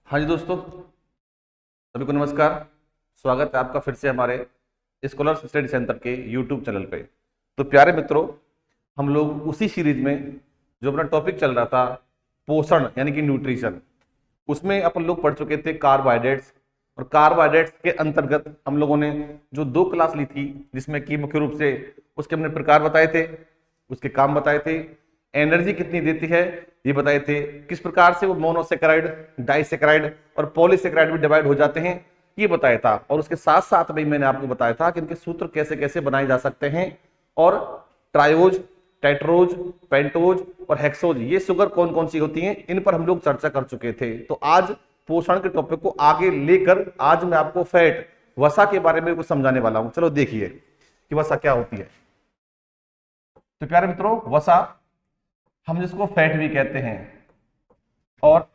हाँ जी दोस्तों, सभी को नमस्कार। स्वागत है आपका फिर से हमारे स्कॉलर्स स्टडी सेंटर के यूट्यूब चैनल पे। तो प्यारे मित्रों, हम लोग उसी सीरीज में जो अपना टॉपिक चल रहा था पोषण यानी कि न्यूट्रिशन, उसमें अपन लोग पढ़ चुके थे कार्बोहाइड्रेट्स। और कार्बोहाइड्रेट्स के अंतर्गत हम लोगों ने जो 2 क्लास ली थी, जिसमें कि मुख्य रूप से उसके हमने प्रकार बताए थे, उसके काम बताए थे, एनर्जी कितनी देती है ये बताए थे, किस प्रकार से वो मोनोसेकेराइड, डाइसेकेराइड और पॉलीसेकेराइड में डिवाइड हो जाते हैं ये बताया था। और उसके साथ साथ में मैंने आपको बताया था कि इनके सूत्र कैसे कैसे बनाए जा सकते हैं, और ट्रायोज, टेट्रोज, पेंटोज और हेक्सोज ये शुगर कौन कौन सी होती हैं, इन पर हम लोग चर्चा कर चुके थे। तो आज पोषण के टॉपिक को आगे लेकर आज मैं आपको फैट, वसा के बारे में कुछ समझाने वाला हूं। चलो देखिए कि वसा क्या होती है। तो प्यारे मित्रों, वसा हम जिसको फैट भी कहते हैं और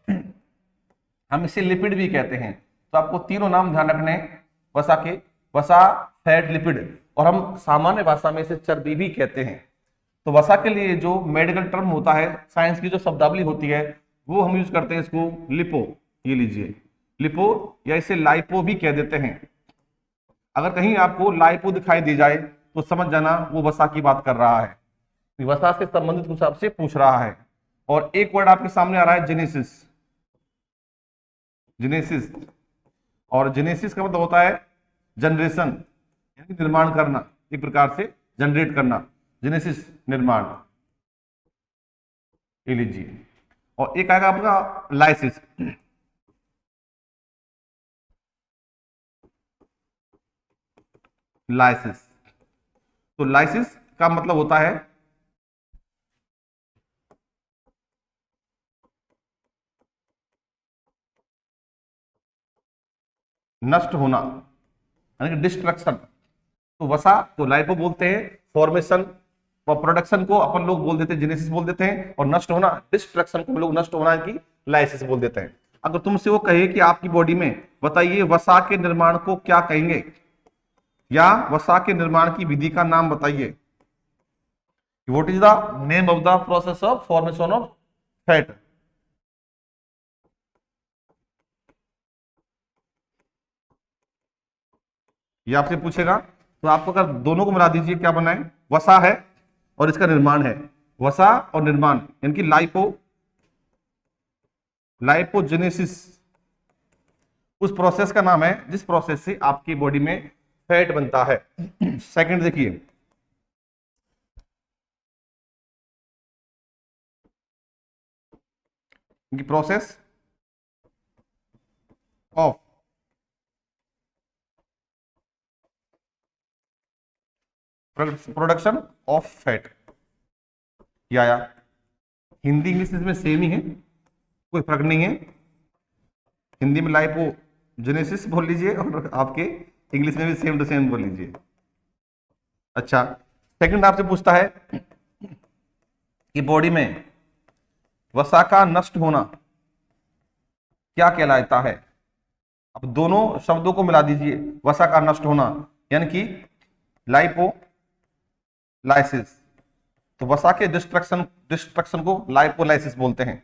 हम इसे लिपिड भी कहते हैं। तो आपको तीनों नाम ध्यान रखने हैं वसा के, वसा, फैट, लिपिड, और हम सामान्य भाषा में इसे चर्बी भी कहते हैं। तो वसा के लिए जो मेडिकल टर्म होता है, साइंस की जो शब्दावली होती है, वो हम यूज करते हैं इसको लिपो। ये लीजिए लिपो, या इसे लाइपो भी कह देते हैं। अगर कहीं आपको लाइपो दिखाई दे जाए तो समझ जाना वो वसा की बात कर रहा है, वसा से संबंधित कुछ आपसे पूछ रहा है। और एक वर्ड आपके सामने आ रहा है जेनेसिस। जेनेसिस, और जेनेसिस का मतलब होता है जनरेशन, यानी निर्माण करना, एक प्रकार से जनरेट करना, जेनेसिस निर्माण, ये लीजिए। और एक आएगा आपका लाइसिस। लाइसिस, तो लाइसिस का मतलब होता है नष्ट होना, यानी कि डिस्ट्रक्शन। तो वसा को लाइपो बोलते हैं, फॉर्मेशन और प्रोडक्शन को अपन लोग बोल देते हैं जेनेसिस बोल देते हैं, और नष्ट होना, डिस्ट्रक्शन को हम लोग नष्ट होना की लाइसिस बोल देते हैं। अगर तुमसे वो कहे कि आपकी बॉडी में बताइए वसा के निर्माण को क्या कहेंगे, या वसा के निर्माण की विधि का नाम बताइए, what is the name of the process of formation of fat, ये आपसे पूछेगा। तो आपको अगर दोनों को मिला दीजिए क्या बना है, वसा है और इसका निर्माण है, वसा और निर्माण, यानी कि लाइपोजेनेसिस उस प्रोसेस का नाम है जिस प्रोसेस से आपकी बॉडी में फैट बनता है। सेकंड देखिए, process of production of fat, या हिंदी इंग्लिश इसमें सेम ही है, कोई फर्क नहीं है। हिंदी में लाइपोजेनेसिस बोल लीजिए और आपके इंग्लिश में भी सेम टू सेम बोल लीजिए। अच्छा, सेकंड आपसे पूछता है कि बॉडी में वसा का नष्ट होना क्या कहलाता है। अब दोनों शब्दों को मिला दीजिए, वसा का नष्ट होना यानी कि लाइपोलाइसिस। तो वसा के डिस्ट्रक्शन डिस्ट्रक्शन को लाइपोलाइसिस बोलते हैं।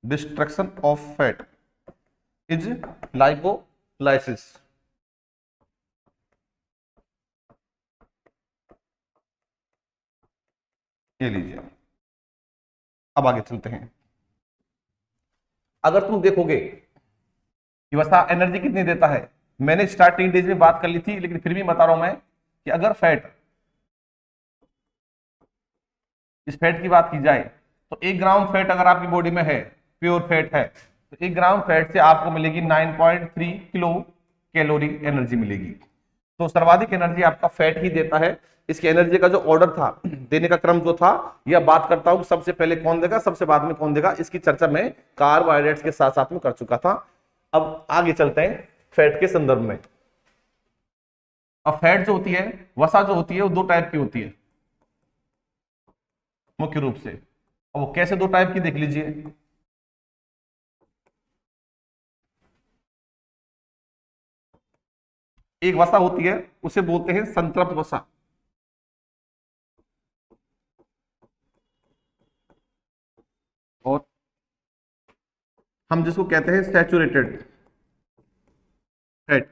Destruction of fat is lipolysis. ये लीजिए, अब आगे चलते हैं। अगर तुम देखोगे कि वसा एनर्जी कितनी देता है, मैंने स्टार्टिंग डेज में बात कर ली थी, लेकिन फिर भी बता रहा हूं मैं कि अगर फैट, इस फैट की बात की जाए तो 1 ग्राम फैट अगर आपकी बॉडी में है, प्योर फैट है, तो 1 ग्राम फैट से आपको मिलेगी 9.3 किलो कैलोरी एनर्जी मिलेगी। तो सर्वाधिक एनर्जी आपका फैट ही देता है। इसकी एनर्जी का जो ऑर्डर था, देने का क्रम जो था, यह बात करता हूं सबसे पहले कौन देगा, सबसे बाद में कौन देगा, इसकी चर्चा मैं कार्बोहाइड्रेट्स के साथ साथ में कर चुका था। अब आगे चलते हैं फैट के संदर्भ में। अब फैट जो होती है, वसा जो होती है, वो 2 टाइप की होती है मुख्य रूप से। अब वो कैसे 2 टाइप की देख लीजिए। एक वसा होती है, उसे बोलते हैं संतृप्त वसा। हम जिसको कहते हैं सैचुरेटेड फैट,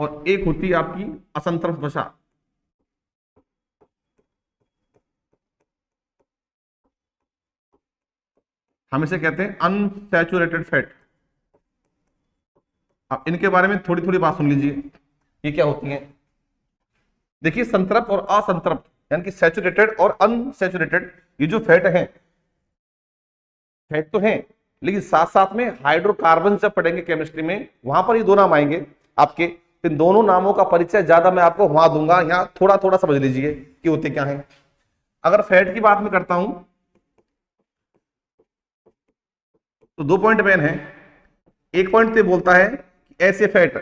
और एक होती है आपकी असंतृप्त वसा। हम इसे कहते हैं अनसैचुरेटेड फैट। अब इनके बारे में थोड़ी थोड़ी बात सुन लीजिए, ये क्या होती हैं। देखिए, संतृप्त और असंतृप्त यानी कि सैचुरेटेड और अनसैचुरेटेड, ये जो फैट है, फैट तो है, लेकिन साथ साथ में हाइड्रोकार्बन जब पढ़ेंगे केमिस्ट्री में, वहां पर ये दो नाम आएंगे आपके। इन दोनों नामों का परिचय ज्यादा मैं आपको वहां दूंगा, यहां थोड़ा थोड़ा समझ लीजिए कि होते क्या है। अगर फैट की बात मैं करता हूं तो दो पॉइंट मेन है। एक पॉइंट तो बोलता है कि ऐसे फैट,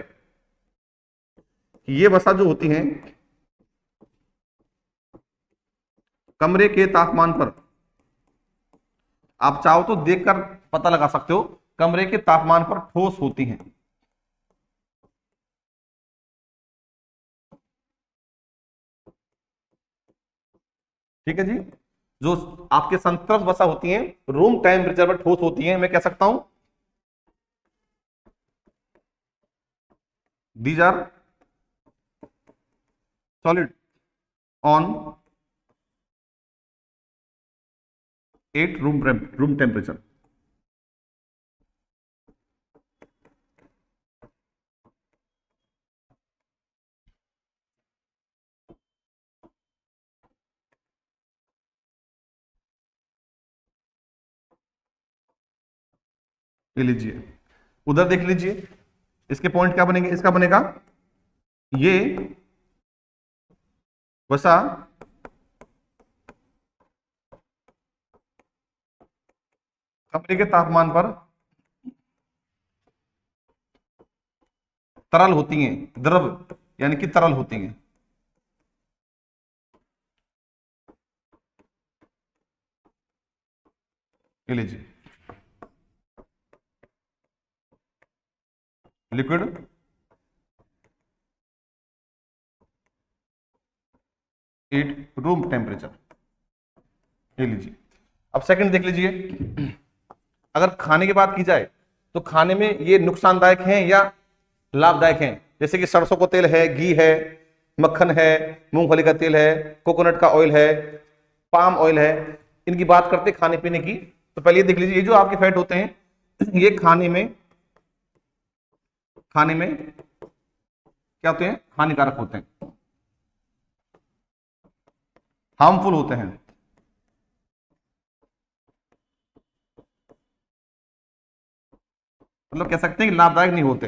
ये वसा जो होती हैं कमरे के तापमान पर, आप चाहो तो देखकर पता लगा सकते हो, कमरे के तापमान पर ठोस होती हैं। ठीक है जी। जो आपके संतृप्त वसा होती हैं रूम टेम्परेचर पर ठोस होती हैं, मैं कह सकता हूं these are solid on 8 room temperature. ये लीजिए, उधर देख लीजिए, इसके पॉइंट क्या बनेंगे, इसका बनेगा ये वसा कमरे के तापमान पर तरल होती हैं, द्रव यानी कि तरल होती हैं। ये लीजिए, लिक्विड एट रूम टेम्परेचर। ये लीजिए। अब सेकंड देख लीजिए, अगर खाने की बात की जाए तो खाने में ये नुकसानदायक हैं या लाभदायक हैं। जैसे कि सरसों का तेल है, घी है, मक्खन है, मूंगफली का तेल है, कोकोनट का ऑयल है, पाम ऑयल है, इनकी बात करते हैं खाने पीने की। तो पहले ये देख लीजिए, ये जो आपके फैट होते हैं ये खाने में क्या होते हैं, हानिकारक होते हैं, हार्मफुल होते हैं। मतलब कह सकते हैं कि लाभदायक नहीं होते,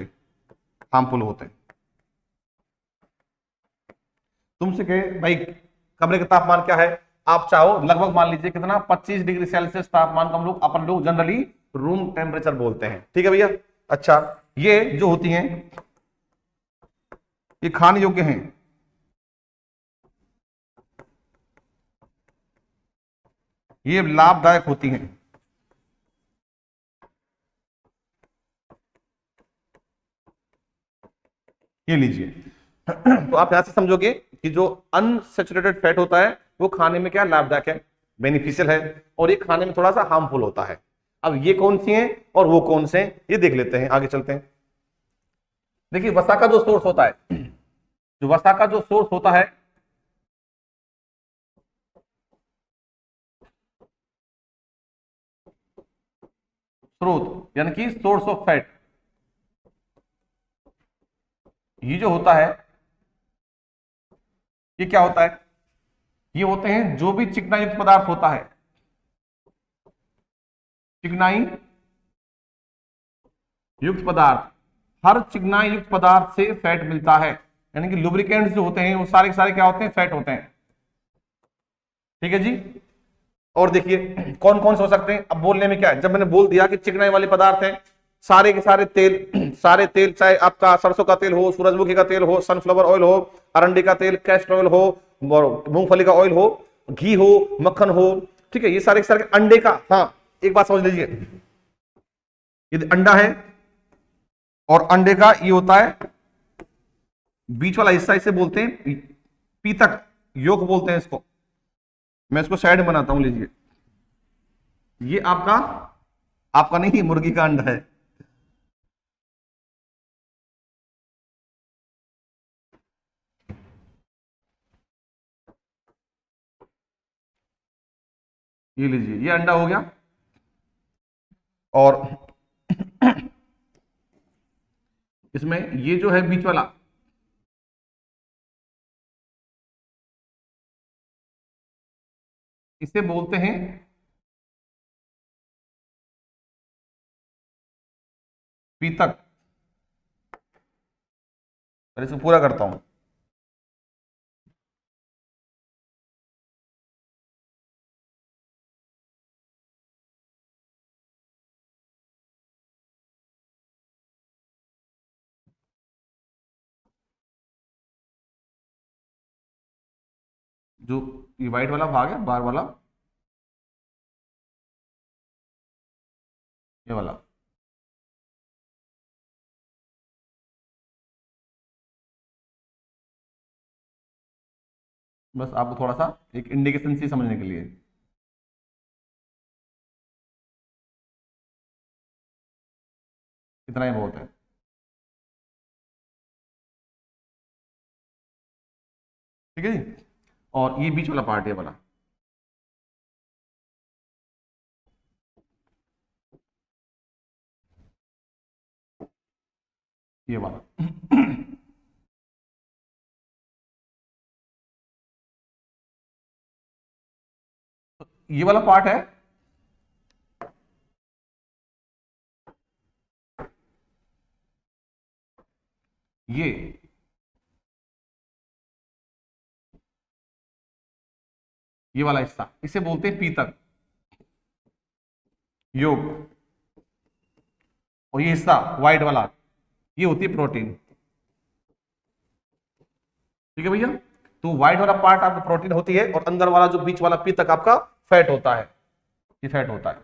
हार्मफुल होते हैं। तुमसे कहे भाई कमरे का तापमान क्या है, आप चाहो लगभग मान लीजिए कितना, 25 डिग्री सेल्सियस तापमान को हम लोग अपन लोग जनरली रूम टेम्परेचर बोलते हैं। ठीक है भैया। अच्छा, ये जो होती हैं ये खाने योग्य हैं, ये लाभदायक होती हैं। ये लीजिए। तो आप यहां से समझोगे कि जो अनसैचुरेटेड फैट होता है वो खाने में क्या लाभदायक है, बेनिफिशियल है, और ये खाने में थोड़ा सा हार्मफुल होता है। अब ये कौन सी हैं और वो कौन से हैं ये देख लेते हैं, आगे चलते हैं। देखिए, वसा का जो सोर्स होता है, जो वसा का जो सोर्स होता है, स्रोत यानी कि सोर्स ऑफ फैट, ये जो होता है ये क्या होता है, ये होते हैं जो भी चिकनाई युक्त पदार्थ होता है, चिकनाई युक्त पदार्थ, हर चिकनाई युक्त पदार्थ से फैट मिलता है। यानी कि लुब्रिकेंट्स जो होते हैं वो सारे के सारे क्या होते हैं, फैट होते हैं। ठीक है जी। और देखिए कौन कौन से हो सकते हैं, अब बोलने में क्या है, जब मैंने बोल दिया कि चिकनाई वाले पदार्थ हैं, सारे के सारे तेल, सारे तेल, चाहे आपका सरसों का तेल हो, सूरजमुखी का तेल हो, सनफ्लावर ऑयल हो, अरंडी का तेल, कैस्टर ऑयल हो, मूंगफली का ऑयल हो, घी हो, मक्खन हो, ठीक है, ये सारे के सारे, अंडे का, हाँ एक बात समझ लीजिए, ये अंडा है और अंडे का ये होता है बीच वाला हिस्सा, इसे बोलते हैं पीतक, योक बोलते हैं इसको। मैं इसको साइड में बनाता हूं, लीजिए, ये आपका आपका नहीं, मुर्गी का अंडा है। ये लीजिए, ये अंडा हो गया। और इसमें ये जो है बीच वाला, इसे बोलते हैं पीतक। और इसको पूरा करता हूं। जो ये व्हाइट वाला भाग है, बार वाला, ये वाला, बस आपको थोड़ा सा एक इंडिकेशन सी समझने के लिए। इतना ही बहुत है। ठीक है जी। और ये बीच वाला पार्ट है वाला, ये वाला। ये वाला पार्ट है, ये वाला हिस्सा, इसे बोलते हैं पीतक, योग। और ये हिस्सा व्हाइट वाला, ये होती है प्रोटीन। ठीक है भैया। तो व्हाइट वाला पार्ट आपका प्रोटीन होती है, और अंदर वाला जो बीच वाला पीतक आपका फैट होता है, ये फैट होता है।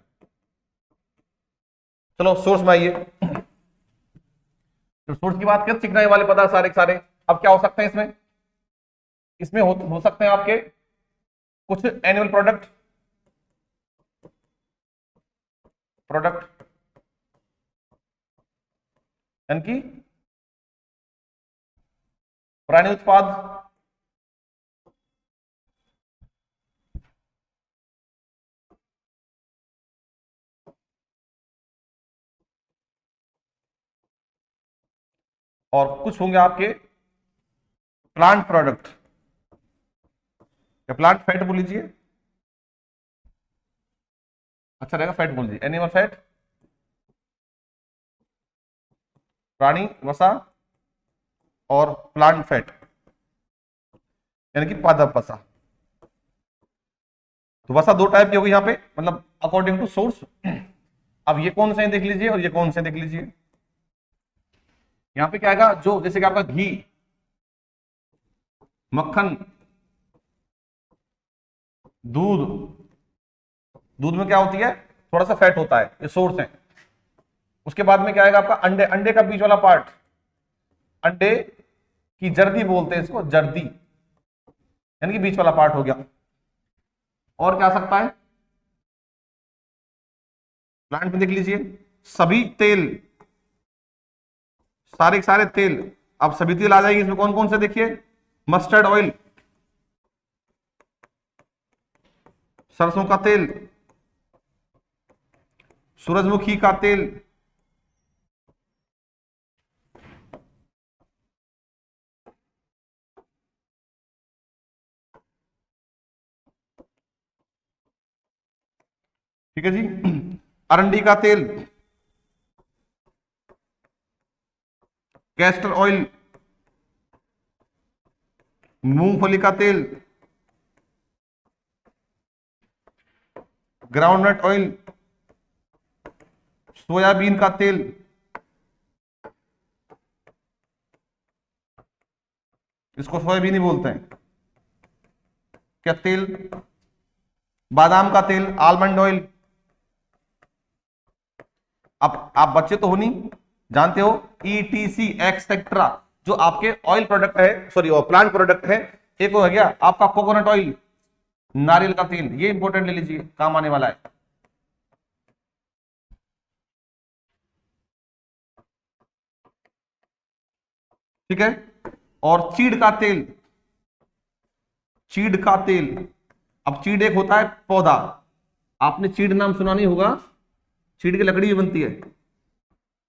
चलो सोर्स में आइए। तो सोर्स की बात करें, चिकनाई वाले पदार्थ सारे के सारे अब क्या हो सकते हैं इसमें? इसमें हो सकते हैं आपके कुछ एनिमल प्रोडक्ट, यानी कि प्राणी उत्पाद, और कुछ होंगे आपके प्लांट प्रोडक्ट, या प्लांट फैट बोल लीजिए, अच्छा रहेगा, फैट बोल लीजिए, एनिमल फैट, प्राणी वसा, और प्लांट फैट, यानी कि पादप वसा। तो वसा दो टाइप की होगी यहाँ पे, मतलब अकॉर्डिंग टू सोर्स। अब ये कौन से हैं देख लीजिए, और ये कौन से देख लीजिए। यहाँ पे क्या आएगा, जो जैसे कि आपका घी, मक्खन, दूध, दूध में क्या होती है, थोड़ा सा फैट होता है, ये सोर्स है। उसके बाद में क्या आएगा आपका अंडे, अंडे का बीच वाला पार्ट, अंडे की जर्दी बोलते हैं इसको, जर्दी, यानी कि बीच वाला पार्ट हो गया। और क्या आ सकता है, प्लांट में देख लीजिए, सभी तेल, सारे के सारे तेल, अब सभी तेल आ जाएंगे इसमें, कौन कौन से देखिए, मस्टर्ड ऑयल, सरसों का तेल, सूरजमुखी का तेल, ठीक है जी, अरंडी का तेल, कैस्टर ऑयल, मूंगफली का तेल, ग्राउंडनट ऑयल, सोयाबीन का तेल, इसको सोयाबीन ही बोलते हैं, क्या तेल, बादाम का तेल, आलमंड ऑयल। अब आप बच्चे तो हो नहीं, जानते हो, ईटीसी एक्सेट्रा, जो आपके ऑयल प्रोडक्ट है, सॉरी प्लांट प्रोडक्ट है। एक हो गया आपका कोकोनट ऑयल, नारियल का तेल, ये इंपॉर्टेंट ले लीजिए, काम आने वाला है। ठीक है। और चीड़ का तेल, चीड़ का तेल, अब चीड़ एक होता है पौधा, आपने चीड़ नाम सुना नहीं होगा, चीड़ की लकड़ी भी बनती है।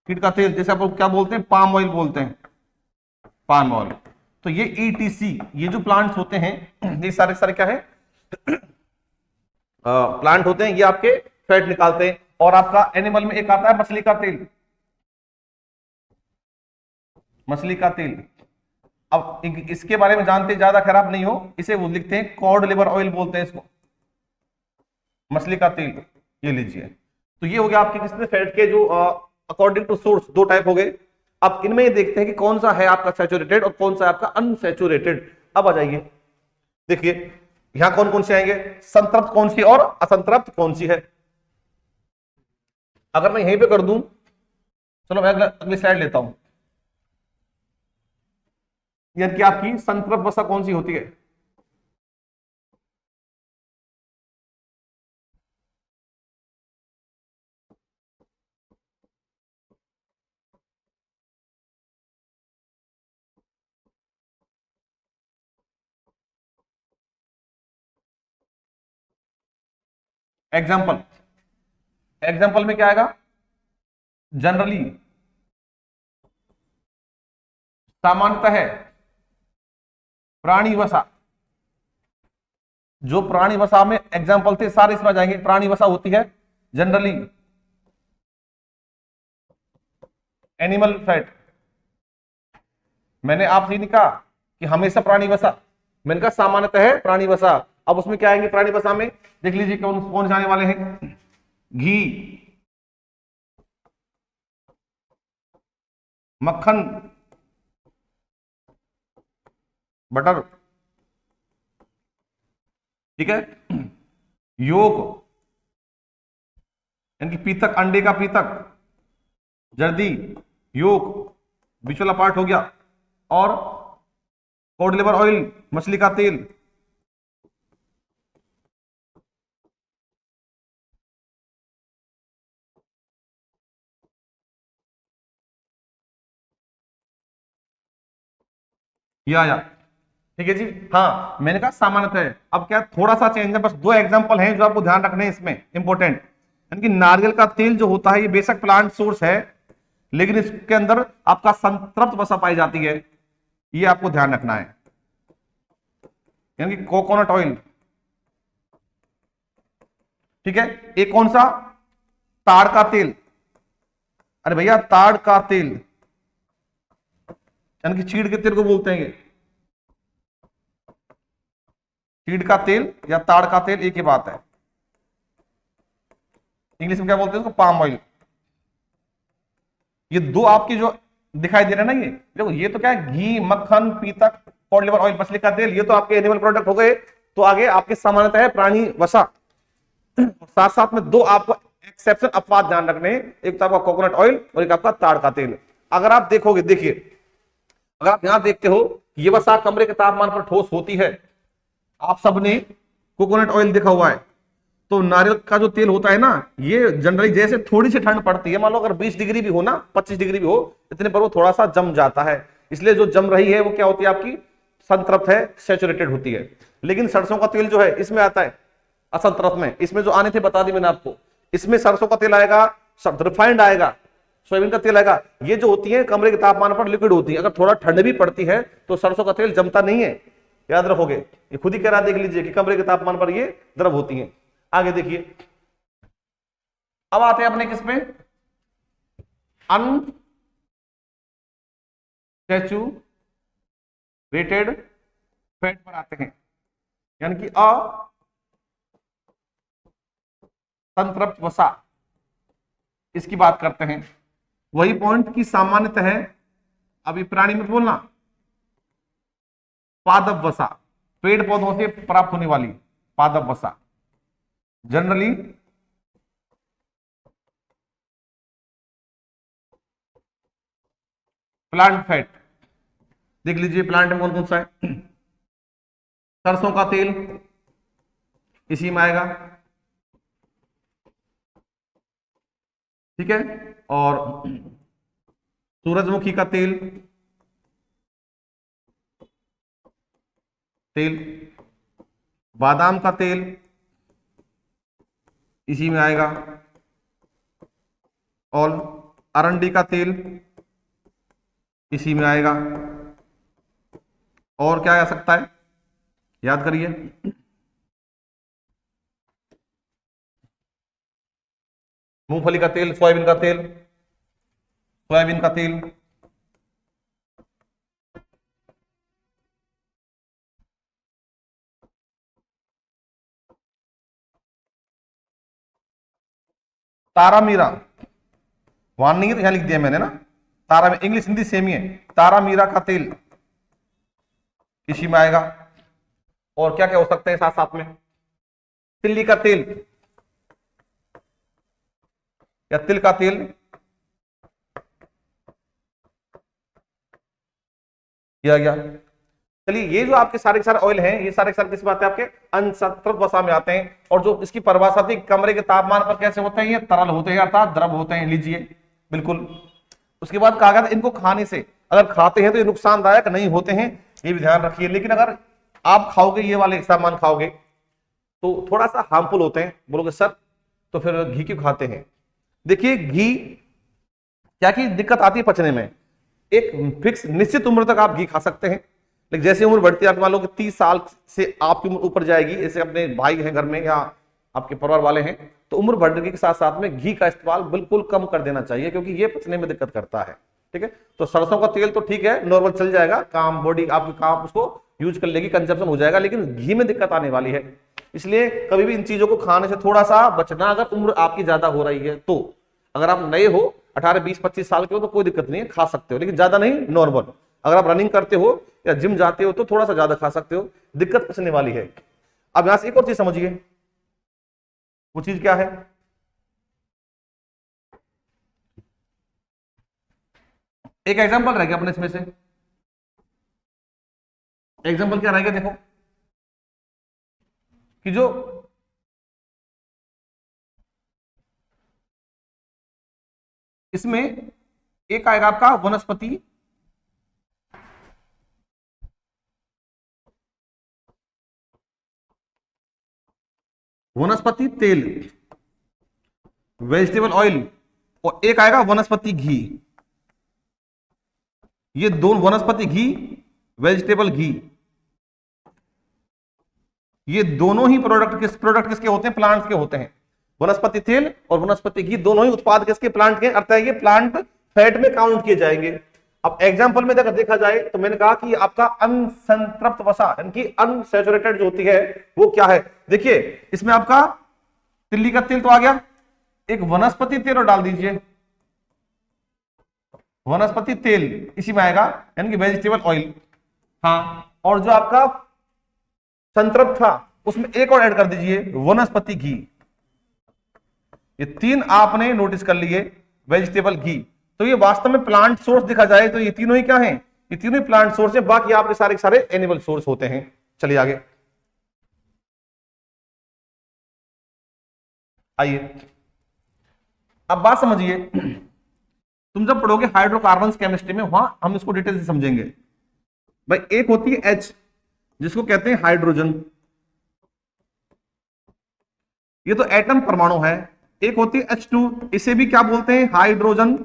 चीड़ का तेल जैसे आप लोग क्या बोलते हैं, पाम ऑयल बोलते हैं, पाम ऑयल। तो ये ईटीसी, ये जो प्लांट्स होते हैं ये सारे सारे क्या है, प्लांट होते हैं, ये आपके फैट निकालते हैं। और आपका एनिमल में एक आता है मछली का तेल, मछली का तेल। अब इसके बारे में जानते ज्यादा खराब नहीं हो, इसे वो लिखते हैं कॉड लिवर ऑयल बोलते हैं इसको, मछली का तेल, ये लीजिए। तो ये हो गया आपके किसमें फैट के जो अकॉर्डिंग टू सोर्स दो टाइप हो गए। अब इनमें ये देखते हैं कि कौन सा है आपका सैचुरेटेड और कौन सा है आपका अनसैचुरेटेड। अब आ जाइए, देखिए यहां कौन कौन से आएंगे, संतृप्त कौन सी और असंतृप्त कौन सी है। अगर मैं यहीं पे कर दूं, चलो मैं अगली स्लाइड लेता हूं, यानी कि आपकी संतृप्त वसा कौन सी होती है। एग्जाम्पल, एग्जाम्पल में क्या आएगा, जनरली, सामान्यतः है, प्राणी वसा, जो प्राणी वसा में एग्जाम्पल थे सारे इसमें आ जाएंगे, प्राणी वसा होती है जनरली, एनिमल फैट। मैंने आपसे नहीं कहा कि हमेशा प्राणी वसा, मैंने कहा सामान्यतः है प्राणी वसा। अब उसमें क्या आएंगे प्राणी वसा में, देख लीजिए कौन कौन जाने वाले हैं, घी, मक्खन, बटर, ठीक है, योग यानी कि पीतक, अंडे का पीतक, जर्दी, योग बीच वाला पार्ट हो गया, और कॉड लिवर ऑयल, मछली का तेल। ये आया, ठीक है जी। हाँ मैंने कहा सामान्यतः है, अब क्या थोड़ा सा चेंज है, बस दो एग्जांपल हैं जो आपको ध्यान रखने हैं इसमें इंपॉर्टेंट। यानी कि नारियल का तेल जो होता है ये बेशक प्लांट सोर्स है, लेकिन इसके अंदर आपका संतृप्त वसा पाई जाती है, ये आपको ध्यान रखना है। यानी कि कोकोनट ऑयल, ठीक है। एक कौन सा, ताड़ का तेल, अरे भैया ताड़ का तेल, यानी कि चीड़ के तेल को बोलते हैं ये, चीड़ का तेल या ताड़ का तेल एक ही बात है, इंग्लिश में क्या बोलते हैं उसको, पाम ऑयल। ये दो आपके जो दिखाई दे रहे हैं ना, ये देखो ये तो क्या है, घी, मक्खन, पीतक, कॉड लिवर ऑयल, मछली का तेल, ये तो आपके एनिमल प्रोडक्ट हो गए। तो आगे आपके सामान्यतः है प्राणी वसा, साथ साथ में दो आपको एक्सेप्शन अपवाद ध्यान रखने हैं, एक तो आपका कोकोनट ऑयल और एक आपका ताड़ का तेल। अगर आप देखोगे, देखिए अगर आप यहां देखते हो, ये वसा कमरे के तापमान पर ठोस होती है, आप सबने कोकोनट ऑयल देखा हुआ है। तो नारियल का जो तेल होता है ना, ये जनरली जैसे थोड़ी सी ठंड पड़ती है, मान लो अगर 20 डिग्री भी हो ना, 25 डिग्री भी हो, इतने पर वो थोड़ा सा जम जाता है। इसलिए जो जम रही है वो क्या होती है आपकी, संतृप्त है, सैचुरेटेड होती है। लेकिन सरसों का तेल जो है इसमें आता है असंतृप्त में, इसमें जो आने थे बता दी मैंने आपको, इसमें सरसों का तेल आएगा, रिफाइंड आएगा, सोयाबीन का तेल आएगा। ये जो होती है कमरे के तापमान पर लिक्विड होती है, अगर थोड़ा ठंड भी पड़ती है तो सरसों का तेल जमता नहीं है, याद रखोगे, ये खुद ही कह रहा, देख लीजिए कि कमरे के तापमान पर ये द्रव होती है। आगे देखिए, अब आते हैं अपने किस पे, अनसैचुरेटेड फैट पर आते हैं, यानी कि असंतृप्त वसा, इसकी बात करते हैं। वही पॉइंट की सामान्यतः है, अभी प्राणी में बोलना, पादप वसा, पेड़ पौधों से प्राप्त होने वाली पादप वसा, जनरली प्लांट फैट। देख लीजिए प्लांट में कौन कौन सा है, सरसों का तेल इसी में आएगा, ठीक है, और सूरजमुखी का तेल, तेल, बादाम का तेल इसी में आएगा, और अरंडी का तेल इसी में आएगा। और क्या आ सकता है, याद करिए। मूंगफली का तेल, सोयाबीन का तेल, सोयाबीन का तेल, तारा मीरा, वहां नहीं है तो यहां लिख दिया मैंने ना, तारा, इंग्लिश हिंदी सेम ही है। तारा मीरा का तेल इसी में आएगा। और क्या क्या हो सकते हैं साथ साथ में, तिल्ली का तेल या तिल का तेल, किया गया। चलिए, ये जो आपके सारे के सारे ऑयल हैं, ये सारे के सारे किस बात है, आपके अनसंतृप्त वसा में आते हैं। और जो इसकी परिभाषा थी, कमरे के तापमान पर कैसे होते हैं, ये तरल होते हैं अर्थात द्रव होते हैं, लीजिए बिल्कुल। उसके बाद कहा गया था इनको खाने से, अगर खाते हैं तो ये नुकसानदायक नहीं होते हैं, ये भी ध्यान रखिए। लेकिन अगर आप खाओगे, ये वाले सामान खाओगे तो थोड़ा सा हार्मफुल होते हैं। बोलोगे सर तो फिर घी क्यों खाते हैं? देखिए, घी क्या की दिक्कत आती है पचने में, एक फिक्स निश्चित उम्र तक आप घी खा सकते हैं, लेकिन जैसे उम्र बढ़ती है, आप मान लो कि 30 साल से आपकी उम्र ऊपर जाएगी, जैसे अपने भाई हैं घर में या आपके परिवार वाले हैं, तो उम्र बढ़ने के साथ साथ में घी का इस्तेमाल बिल्कुल कम कर देना चाहिए, क्योंकि ये पचने में दिक्कत करता है। ठीक है, तो सरसों का तेल तो ठीक है, नॉर्मल चल जाएगा, काम बॉडी आपकी काम उसको यूज कर लेगी, कंजप्शन हो जाएगा, लेकिन घी में दिक्कत आने वाली है। इसलिए कभी भी इन चीजों को खाने से थोड़ा सा बचना, अगर उम्र आपकी ज्यादा हो रही है तो। अगर आप नए हो, 18, 20, 25 साल के हो, तो कोई दिक्कत नहीं है, खा सकते हो, लेकिन ज्यादा नहीं, नॉर्मल। अगर आप रनिंग करते हो या जिम जाते हो तो थोड़ा सा ज्यादा खा सकते हो, दिक्कत पचने वाली है। अब यहां से एक और चीज समझिए, वो चीज क्या है, एक एग्जांपल रह गया अपने इसमें से। एग्जांपल क्या रहेगा, देखो कि जो इसमें एक आएगा आपका वनस्पति, वनस्पति तेल, वेजिटेबल ऑयल, और एक आएगा वनस्पति घी। ये दोनों, वनस्पति घी, वेजिटेबल घी, ये दोनों ही प्रोडक्ट किसके होते हैं, प्लांट्स के होते हैं। वनस्पति तेल और वनस्पति घी दोनों ही उत्पाद किसके, प्लांट के, अर्थात ये प्लांट फैट में काउंट किए जाएंगे। अब एग्जांपल में अगर देखा जाए तो मैंने कहा कि आपका अनसंतृप्त वसा यानी कि अनसैचुरेटेड जो होती है वो क्या है, देखिए इसमें आपका तिल्ली का तेल तो आ गया, एक वनस्पति तेल और डाल दीजिए, वनस्पति तेल इसी में आएगा, यानी कि वेजिटेबल ऑयल। हाँ, और जो आपका संतृप्त था उसमें एक और ऐड कर दीजिए, वनस्पति घी। ये तीन आपने नोटिस कर लिए, वेजिटेबल घी। तो ये वास्तव में प्लांट सोर्स देखा जाए तो ये तीनों ही क्या हैं, ये तीनों ही प्लांट सोर्स है, बाकी आपके सारे के सारे एनिमल सोर्स होते हैं। चलिए आगे आइए, अब बात समझिए, तुम जब पढ़ोगे हाइड्रोकार्बन्स केमिस्ट्री में, वहां हम इसको डिटेल से समझेंगे। भाई एक होती है H, जिसको कहते हैं हाइड्रोजन, ये तो एटम परमाणु है। एक होती है H2, इसे भी क्या बोलते हैं, हाइड्रोजन,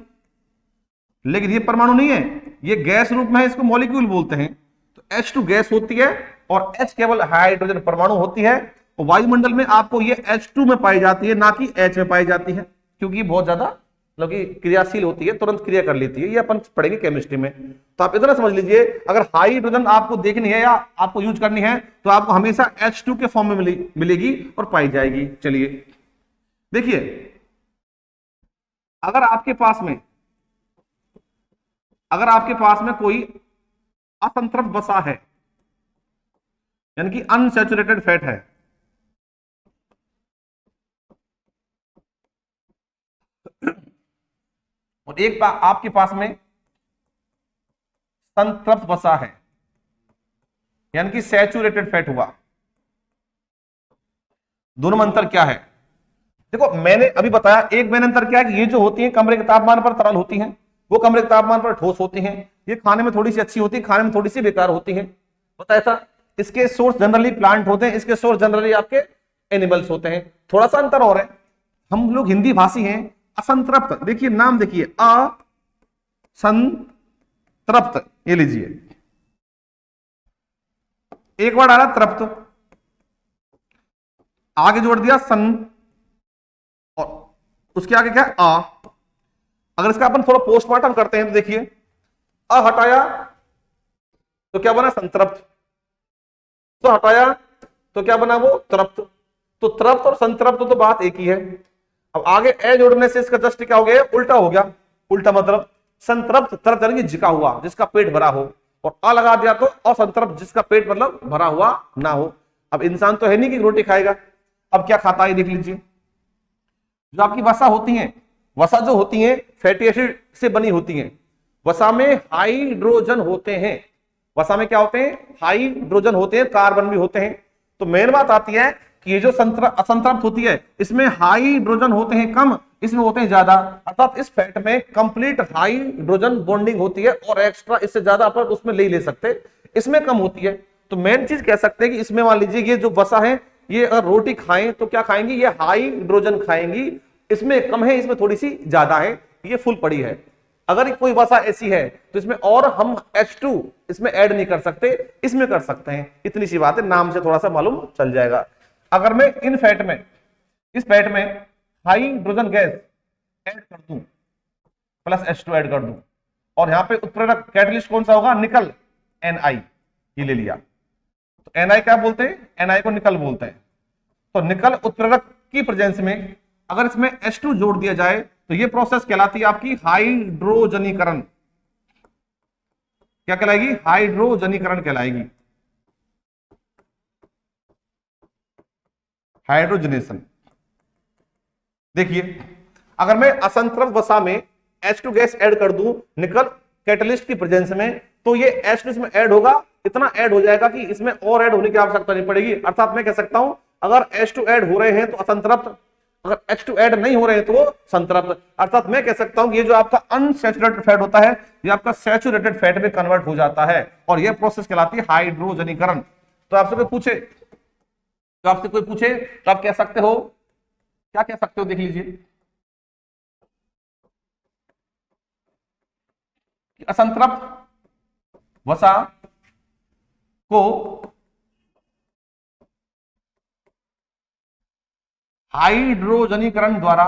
लेकिन ये परमाणु नहीं है, ये गैस रूप में है, इसको मॉलिक्यूल बोलते हैं। तो H2 गैस होती है और H केवल हाइड्रोजन परमाणु होती है। और वायुमंडल में आपको ये H2 में पाई जाती है, ना कि H में पाई जाती है, क्योंकि ये बहुत ज्यादा मतलब कि क्रियाशील होती है, तुरंत क्रिया कर लेती है। ये अपन पढ़ेंगे केमिस्ट्री में। तो आप इतना समझ लीजिए, अगर हाइड्रोजन आपको देखनी है या आपको यूज करनी है तो आपको हमेशा H2 के फॉर्म में मिलेगी और पाई जाएगी। चलिए देखिए, अगर आपके पास में कोई असंतृप्त वसा है, यानी कि अनसैचुरेटेड फैट है, और एक आपके पास में संतृप्त वसा है, यानी कि सैचुरेटेड फैट हुआ, दोनों में अंतर क्या है? देखो मैंने अभी बताया, एक मैंने अंतर क्या है कि ये जो होती है कमरे के तापमान पर तरल होती हैं, वो कमरे के तापमान पर ठोस होती हैं। ये खाने में थोड़ी सी अच्छी होती है, खाने में थोड़ी सी बेकार होती हैं, पता है ऐसा। इसके सोर्स जनरली प्लांट होते हैं, इसके सोर्स जनरली आपके एनिमल्स होते हैं। थोड़ा सा अंतर और है, हम लोग हिंदी भाषी हैं। असंतृप्त, देखिए नाम देखिए, असंतृप्त, ये लीजिए, एक वर्ड आ रहा तृप्त, आगे जोड़ दिया सन, और उसके आगे क्या है आ। अगर इसका अपन थोड़ा पोस्टमार्टम करते हैं तो देखिए, अ हटाया तो क्या बना संतृप्त, तो हटाया तो क्या बना वो तृप्त। तो तृप्त और संतृप्त तो बात एक ही है। अब आगे ए जोड़ने से इसका जस्ट क्या हो गया, उल्टा हो गया। उल्टा मतलब संतृप्त, तृप्त यानी जिका हुआ, जिसका पेट भरा हो, और आ लगा दिया तो असंतृप्त, जिसका पेट मतलब भरा हुआ ना हो। अब इंसान तो है नहीं कि रोटी खाएगा, अब क्या खाता है देख लीजिए। जो आपकी वसा होती है, वसा जो होती है फैटी एसिड से बनी होती है। वसा में हाइड्रोजन होते हैं, वसा में क्या होते हैं, हाइड्रोजन होते हैं, कार्बन भी होते हैं। तो मेन बात आती है कि ये जो असंतृप्त होती है, इसमें हाइड्रोजन होते हैं कम, इसमें होते हैं ज्यादा। अर्थात इस फैट में कंप्लीट हाइड्रोजन बॉन्डिंग होती है, और एक्स्ट्रा इससे ज्यादा अपन उसमें ले सकते, इसमें कम होती है। तो मेन चीज कह सकते हैं कि इसमें मान लीजिए ये जो वसा है, ये अगर रोटी खाएं तो क्या खाएंगी, ये हाइड्रोजन खाएंगी, इसमें कम है, इसमें थोड़ी सी ज्यादा है, ये फुल पड़ी है। अगर कोई वसा ऐसी है तो इसमें और हम H2 इसमें ऐड नहीं कर सकते, इसमें कर सकते हैं। इतनी सी बात है, नाम से थोड़ा सा मालूम चल जाएगा। अगर मैं इन फैट में, इस फैट में हाइड्रोजन गैस ऐड कर दूं, प्लस H2 ऐड कर दूं, और यहां पे उत्प्रेरक कैटलिस्ट कौन सा होगा, निकल, Ni, ये ले लिया। तो Ni क्या बोलते हैं, Ni को निकल बोलते हैं। तो निकल उत्प्रेरक की प्रेजेंस में अगर इसमें H2 जोड़ दिया जाए तो ये प्रोसेस कहलाती है आपकी हाइड्रोजनीकरण। क्या कहलाएगी, हाइड्रोजनीकरण कहलाएगी, हाइड्रोजनेशन। देखिए, अगर मैं असंतृप्त वसा में H2 गैस ऐड कर दूं निकल कैटलिस्ट की प्रेजेंस में, तो ये H2 इसमें ऐड होगा, इतना ऐड हो जाएगा कि इसमें और ऐड होने की आवश्यकता नहीं पड़ेगी। अर्थात मैं कह सकता हूं, अगर H2 ऐड हो रहे हैं तो असंतृप्त, अगर H2 ऐड नहीं हो रहे हैं तो वो संतृप्त। अर्थात मैं कह सकता हूं कि ये जो आपका अनसैचुरेटेड फैट होता है, ये आपका सैचुरेटेड फैट में कन्वर्ट हो जाता है, और ये प्रोसेस कहलाती है हाइड्रोजनीकरण। तो आपसे कोई पूछे, तो आप कह सकते हो, क्या कह सकते हो, देख लीजिए, असंतृप्त वसा को हाइड्रोजनीकरण द्वारा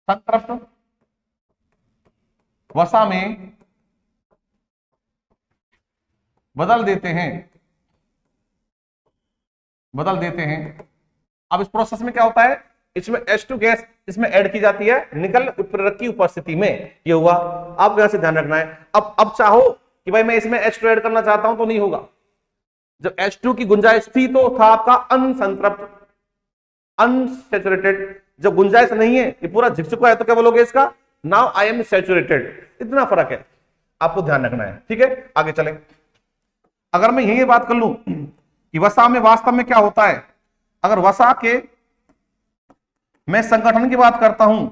संतृप्त वसा में बदल देते हैं। अब इस प्रोसेस में क्या होता है, इसमें H2 गैस इसमें ऐड की जाती है निकल उत्प्रेरक की उपस्थिति में। ये हुआ, आपको यहां से ध्यान रखना है। अब चाहो कि भाई मैं इसमें H2 ऐड करना चाहता हूं तो नहीं होगा। जब H2 की गुंजाइश थी तो था आपका अनसंतृप्त, अनसैचुरेटेड। जब गुंजाइश नहीं है, ये पूरा झिक चुका है, तो क्या बोलोगे इसका, नाउ आई एम सैचुरेटेड। इतना फर्क है, आपको ध्यान रखना है। ठीक है, आगे चलें। अगर मैं यही बात कर लूं कि वसा में वास्तव में क्या होता है, अगर वसा के मैं संगठन की बात करता हूं,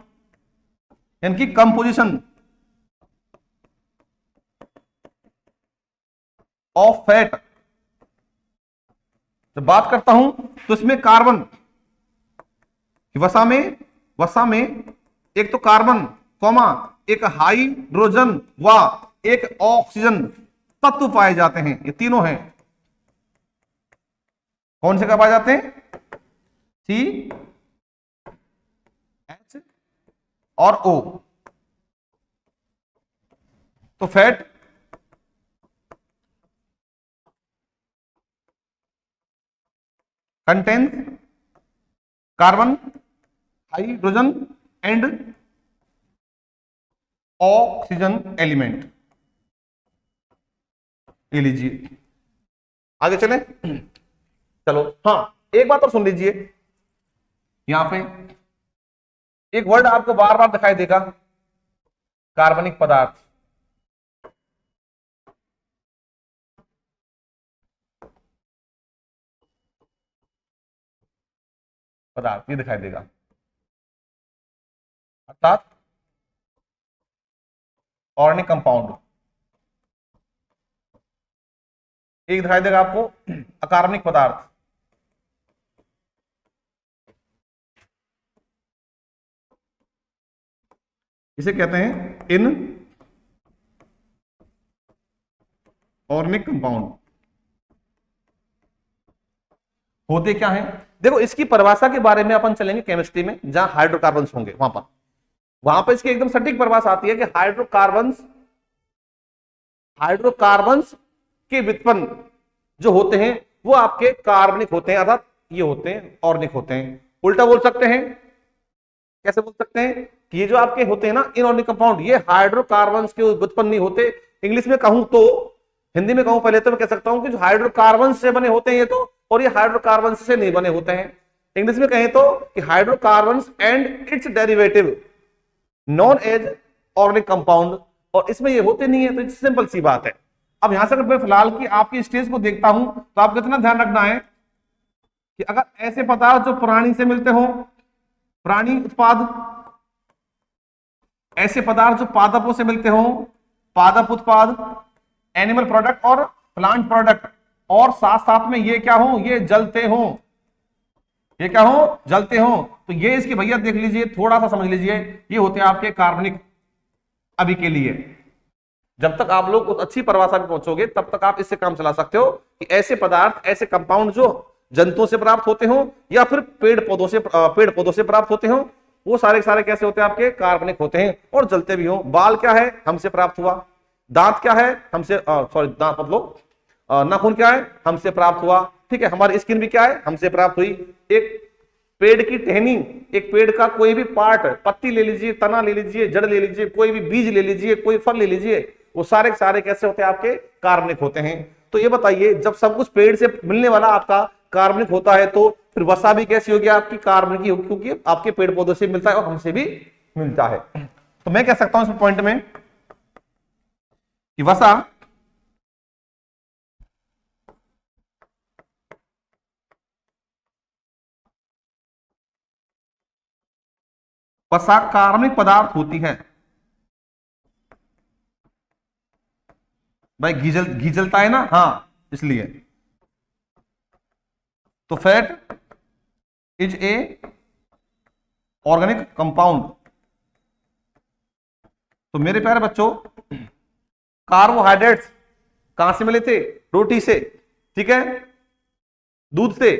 इनकी कंपोजिशन ऑफ फैट जब बात करता हूं तो इसमें कार्बन, वसा में एक तो कार्बन कॉमा एक हाइड्रोजन व एक ऑक्सीजन तत्व पाए जाते हैं। ये तीनों हैं, कौन से कब पाए जाते हैं, सी एच और ओ। तो fat contains carbon, hydrogen and oxygen element. ये लीजिए, आगे चले। चलो, हाँ, एक बात और सुन लीजिए, यहां पे एक वर्ड आपको बार बार दिखाई देगा, कार्बनिक पदार्थ। ये दिखाई देगा, अर्थात ऑर्गेनिक कंपाउंड। एक दिखाई देगा आपको अकार्बनिक पदार्थ, इसे कहते हैं इन ऑर्गेनिक कंपाउंड। होते क्या हैं, देखो इसकी परिभाषा के बारे में अपन चलेंगे केमिस्ट्री में, जहां हाइड्रोकार्बन्स होंगे वहां पर इसकी एकदम सटीक परिभाषा आती है कि हाइड्रोकार्बन्स के व्युत्पन्न जो होते हैं वो आपके कार्बनिक होते हैं, अर्थात ये होते हैं ऑर्गेनिक होते हैं। उल्टा बोल सकते हैं, कैसे बोल सकते हैं कि ये जो आपके होते हैं ना इनऑर्गेनिक कंपाउंड, ये हाइड्रोकार्बन्स के व्युत्पन्न नहीं होते। इंग्लिश में कहूं तो, हिंदी में कहूं पहले तो मैं कह सकता हूं कि जो हाइड्रोकार्बन्स से बने होते हैं ये तो, और ये हाइड्रोकार्बन्स से नहीं बने होते हैं। इंग्लिश में कहें तो कि hydrocarbons and its derivative known as organic compound, और इसमें ये होते नहीं है, तो सिंपल सी बात है। अब यहां से अगर मैं फिलहाल की आपकी स्टेज को देखता हूं तो आपको इतना ध्यान रखना है कि अगर ऐसे पदार्थ जो प्राणी से मिलते हो, प्राणी उत्पाद, ऐसे पदार्थ जो पादपों से मिलते हो, पादप उत्पाद, एनिमल प्रोडक्ट और प्लांट प्रोडक्ट, और साथ साथ में ये क्या हो, ये जलते हो, ये क्या हो, जलते हो, तो ये इसकी भैया देख लीजिए, थोड़ा सा समझ लीजिए, ये होते हैं आपके कार्बनिक। अभी के लिए जब तक आप लोग उस अच्छी परिभाषा में पहुंचोगे तब तक आप इससे काम चला सकते हो कि ऐसे पदार्थ, ऐसे कंपाउंड जो जंतुओं से प्राप्त होते हो या फिर पेड़ पौधों से प्राप्त होते हो, वो सारे सारे कैसे होते हैं, आपके कार्बनिक होते हैं और जलते भी हो। बाल क्या है, हमसे प्राप्त हुआ। दांत क्या है, हमसे सॉरी दांत मतलब नाखून क्या है, हमसे प्राप्त हुआ। ठीक है, हमारी स्किन भी क्या है, हमसे प्राप्त हुई। एक पेड़ की टहनी, एक पेड़ का कोई भी पार्ट, पत्ती ले लीजिए, तना ले लीजिए, जड़ ले लीजिए, कोई भी बीज ले लीजिए, कोई फल ले लीजिए, वो सारे सारे कैसे होते हैं, आपके कार्बनिक होते हैं। तो ये बताइए, जब सब कुछ पेड़ से मिलने वाला आपका कार्बनिक होता है तो फिर वसा भी कैसी होगी, आपकी कार्बनिक ही होगी, क्योंकि आपके पेड़ पौधों से मिलता है और हमसे भी मिलता है। तो मैं कह सकता हूं इस पॉइंट में कि वसा कार्बनिक पदार्थ होती है। भाई घी जलता है ना, हाँ, इसलिए। तो fat is a organic compound. तो मेरे प्यारे बच्चों, कार्बोहाइड्रेट्स कहां से मिले थे, रोटी से, ठीक है, दूध से,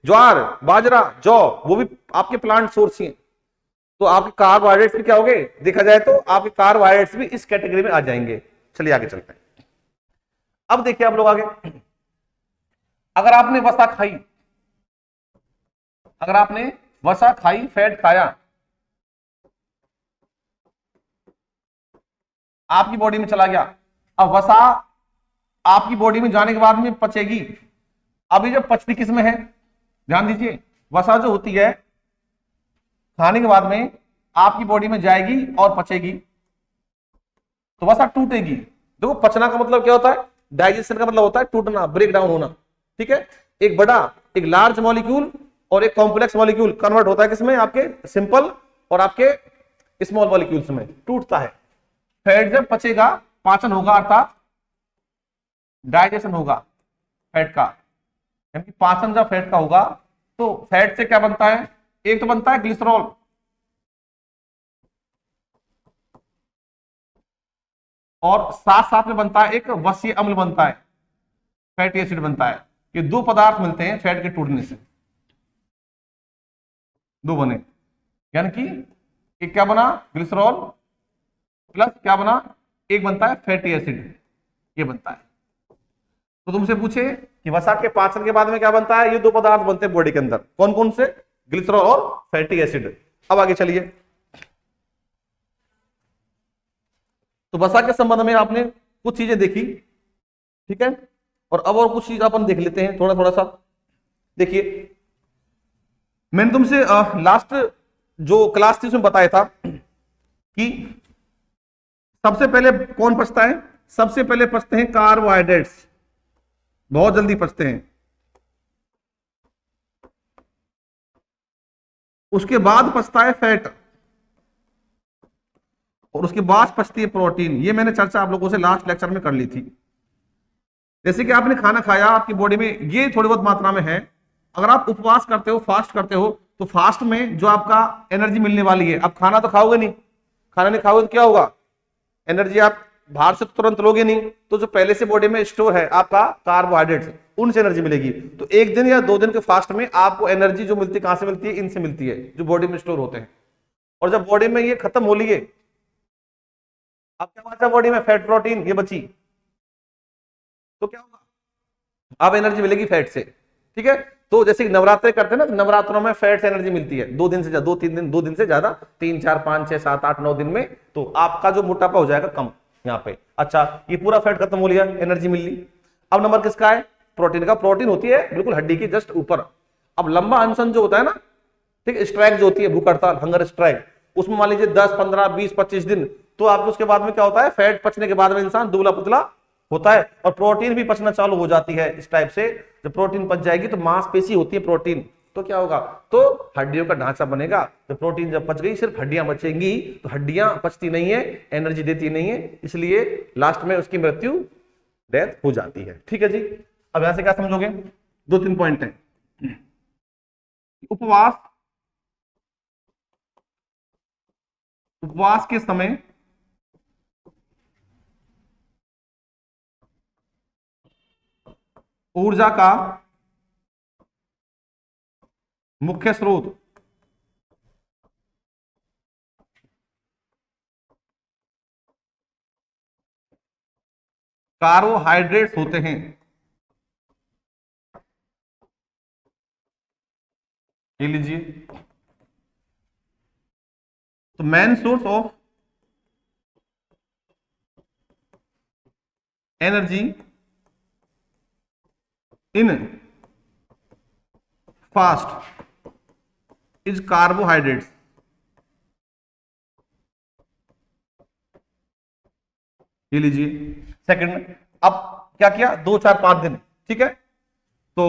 ज्वार, बाजरा, जौ, वो भी आपके प्लांट सोर्स ही हैं। तो आपके कार्बोहाइड्रेट्स भी क्या हो गए, देखा जाए तो आपके कार्बोहाइड्रेट्स भी इस कैटेगरी में आ जाएंगे। चलिए आगे चलते हैं। अब देखिए आप लोग आगे, अगर आपने वसा खाई, अगर आपने वसा खाई, फैट खाया, आपकी बॉडी में चला गया। अब वसा आपकी बॉडी में जाने के बाद में पचेगी। अभी जब पचती किस में है, ध्यान दीजिए, वसा जो होती है खाने के बाद में आपकी बॉडी में जाएगी और पचेगी, तो वसा टूटेगी। देखो, पचना का मतलब क्या होता है, डाइजेशन का मतलब होता है टूटना, ब्रेक डाउन होना। ठीक है, एक बड़ा, एक लार्ज मॉलिक्यूल और एक कॉम्प्लेक्स मॉलिक्यूल कन्वर्ट होता है किसमें, आपके सिंपल और आपके स्मॉल मॉलिक्यूल्स में, टूटता है। फैट जब पचेगा, पाचन होगा, अर्थात डाइजेशन होगा फैट का, यानी पाचन जब फैट का होगा तो फैट से क्या बनता है, एक तो बनता है ग्लिसरॉल, और साथ साथ में बनता है एक वसीय अम्ल बनता है, फैटी एसिड बनता है। ये दो पदार्थ मिलते हैं फैट के टूटने से, दो बने, यानी कि एक क्या बना, ग्लिसरॉल, प्लस क्या बना, एक बनता है फैटी एसिड, ये बनता है। तो तुमसे पूछे कि वसा के पाचन के बाद में क्या बनता है, ये दो पदार्थ बनते हैं बॉडी के अंदर, कौन कौन से, ग्लिसरॉल और फैटी एसिड। अब आगे चलिए, तो वसा के संबंध में आपने कुछ चीजें देखी, ठीक है, और अब और कुछ चीज अपन देख लेते हैं थोड़ा थोड़ा सा। देखिए, मैंने तुमसे लास्ट जो क्लास थी उसमें बताया था कि सबसे पहले कौन पचता है, सबसे पहले पचते हैं कार्बोहाइड्रेट्स, बहुत जल्दी पचते हैं। उसके बाद पचता है फैट, और उसके बाद बचती है प्रोटीन। ये मैंने चर्चा आप लोगों से लास्ट लेक्चर में कर ली थी। जैसे कि आपने खाना खाया, आपकी बॉडी में ये थोड़ी बहुत मात्रा में है। अगर आप उपवास करते हो, फास्ट करते हो, तो फास्ट में जो आपका एनर्जी मिलने वाली है, आप खाना तो खाओगे नहीं, खाना नहीं खाओगे तो क्या होगा, एनर्जी आप बाहर से तुरंत लोगे नहीं, तो जो पहले से बॉडी में स्टोर है आपका कार्बोहाइड्रेट्स, उनसे एनर्जी मिलेगी। तो एक दिन या 2 दिन के फास्ट में आपको एनर्जी जो मिलती है कहां से मिलती है, इनसे मिलती है जो बॉडी में स्टोर होते हैं। और जब बॉडी में ये खत्म हो लिए, अब क्या बचा बॉडी में, फैट प्रोटीन ये बची, तो क्या होगा, अब एनर्जी मिलेगी फैट से। ठीक है, तो जैसे नवरात्रि करते हैं ना, तो नवरात्रों में फैट से एनर्जी मिलती है 2 दिन से ज्यादा, 2-3 दिन, 2 दिन से ज्यादा, 3, 4, 5, 6, 7, 8, 9 दिन में, तो आपका जो मोटापा हो जाएगा कम यहाँ पे। अच्छा, ये पूरा फैट खत्म हो लिया, एनर्जी मिल ली। अब नंबर किसका है, प्रोटीन का। प्रोटीन होती है बिल्कुल हड्डी की जस्ट ऊपर। अब लंबा अनशन जो होता है ना, ठीक, स्ट्राइक जो होती है, भूख हड़ताल, हंगर स्ट्राइक, उसमें मान लीजिए 10, 15, 20, 25 दिन, तो आपको उसके बाद में क्या होता है, फैट पचने के बाद में इंसान दुबला पतला होता है, और प्रोटीन भी पचना चालू हो जाती है इस टाइप से। जब प्रोटीन पच जाएगी तो मांसपेशी होती है प्रोटीन, तो क्या होगा, तो हड्डियों का ढांचा बनेगा। तो प्रोटीन जब पच गई, सिर्फ हड्डियां बचेंगी, तो हड्डियां पचती नहीं है, एनर्जी देती नहीं है, इसलिए लास्ट में उसकी मृत्यु, डेथ हो जाती है। ठीक है जी, अब यहां से क्या समझोगे, 2-3 पॉइंट है। उपवास, उपवास के समय ऊर्जा का मुख्य स्रोत कार्बोहाइड्रेट्स होते हैं। ये लीजिए, तो main source of energy in fast is carbohydrates. ये लीजिए सेकंड। अब क्या किया, 2, 4, 5 दिन, ठीक है, तो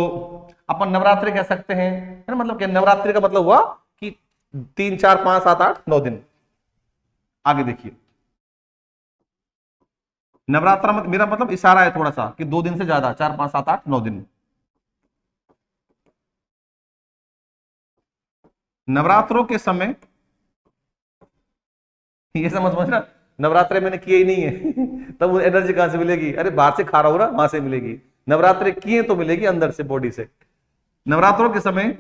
अपन नवरात्रि कह सकते हैं, है ना, मतलब क्या, नवरात्रि का मतलब हुआ कि 3, 4, 5, 7, 8, 9 दिन। आगे देखिए, नवरात्र में मेरा मतलब इशारा है थोड़ा सा कि 2 दिन से ज्यादा, 4, 5, 7, 8, 9 दिन। नवरात्रों के समय, ये समझना, नवरात्रे मैंने किए ही नहीं है तब वो एनर्जी कहां से मिलेगी, अरे बाहर से खा रहा हूं ना, वहां से मिलेगी। नवरात्रे किए तो मिलेगी अंदर से, बॉडी से। नवरात्रों के समय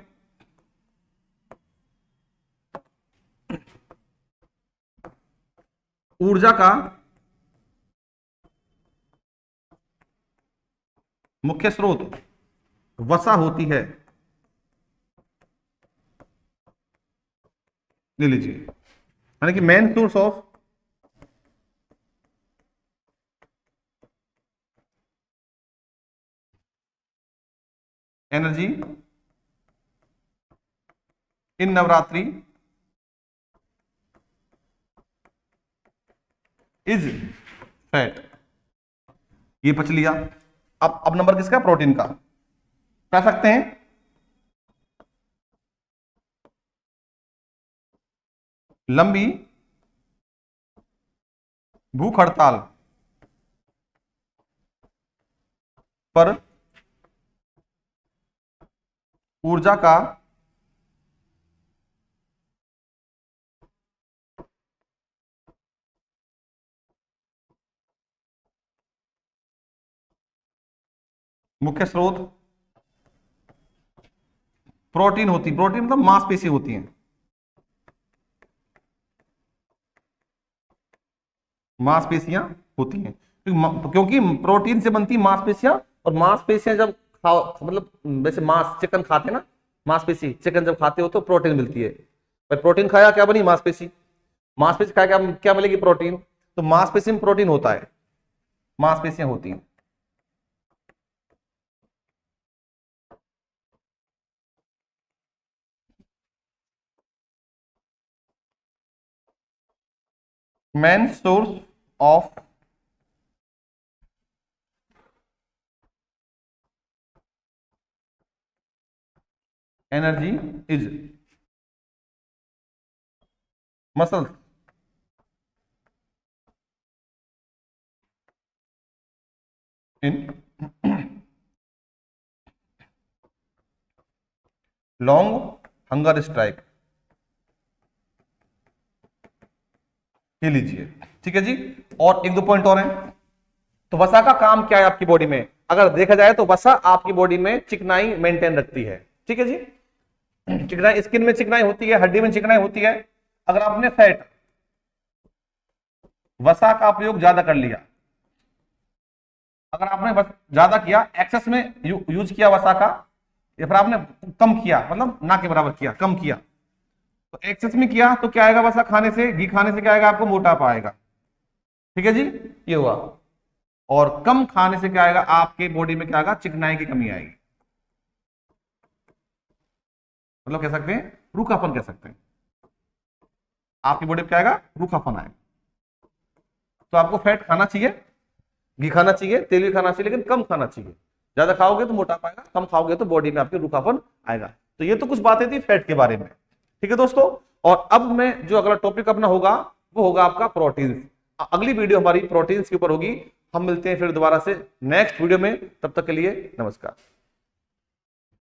ऊर्जा का मुख्य स्रोत वसा होती है। ले लीजिए, यानी कि main source of energy in Navratri is fat. ये पच लिया। अब नंबर किसका, प्रोटीन का। कह सकते हैं लंबी भूख हड़ताल पर ऊर्जा का मुख्य स्रोत प्रोटीन होती, प्रोटीन मतलब मांसपेशी होती है, मांसपेशियां होती हैं, क्योंकि प्रोटीन से बनती मांसपेशियां। और मांसपेशियां जब खाओ, मतलब वैसे मांस, चिकन खाते हैं ना, मांसपेशी, चिकन जब खाते हो तो प्रोटीन मिलती है। पर प्रोटीन खाया क्या बनी, मांसपेशी। मांसपेशी खाया क्या क्या मिलेगी, प्रोटीन। तो मांसपेशी में प्रोटीन होता है, मांसपेशियां होती हैं। Main source of energy is muscle. In long hunger strike, ये लीजिए, ठीक है जी। और एक दो पॉइंट और हैं। तो वसा का काम क्या है आपकी बॉडी में? अगर देखा जाए तो वसा आपकी बॉडी में चिकनाई मेंटेन रखती है, ठीक है जी। चिकनाई, स्किन में चिकनाई होती है, हड्डी में चिकनाई होती है। अगर आपने फैट वसा का उपयोग ज्यादा कर लिया, अगर आपने ज्यादा किया, एक्सेस में यूज किया वसा का, या फिर आपने कम किया, मतलब ना के बराबर किया, कम किया, तो एक्सेस में किया तो क्या आएगा? वसा खाने से, घी खाने से क्या आएगा? आपको मोटापा आएगा, ठीक है जी, ये हुआ। और कम खाने से क्या आएगा? आपके बॉडी में क्या आएगा? चिकनाई की कमी आएगी, मतलब कह सकते हैं रूखापन, कह सकते हैं। आपकी बॉडी में क्या आएगा? रूखापन आएगा। तो आपको फैट खाना चाहिए, घी खाना चाहिए, तेल भी खाना चाहिए, लेकिन कम खाना चाहिए। ज्यादा खाओगे तो मोटापा आएगा, कम खाओगे तो बॉडी में आपके रूखापन आएगा। तो ये तो कुछ बातें थी फैट के बारे में, ठीक है दोस्तों। और अब मैं जो अगला टॉपिक अपना होगा वो होगा आपका प्रोटीन। अगली वीडियो हमारी प्रोटीन्स के ऊपर होगी। हम मिलते हैं फिर दोबारा से नेक्स्ट वीडियो में, तब तक के लिए नमस्कार।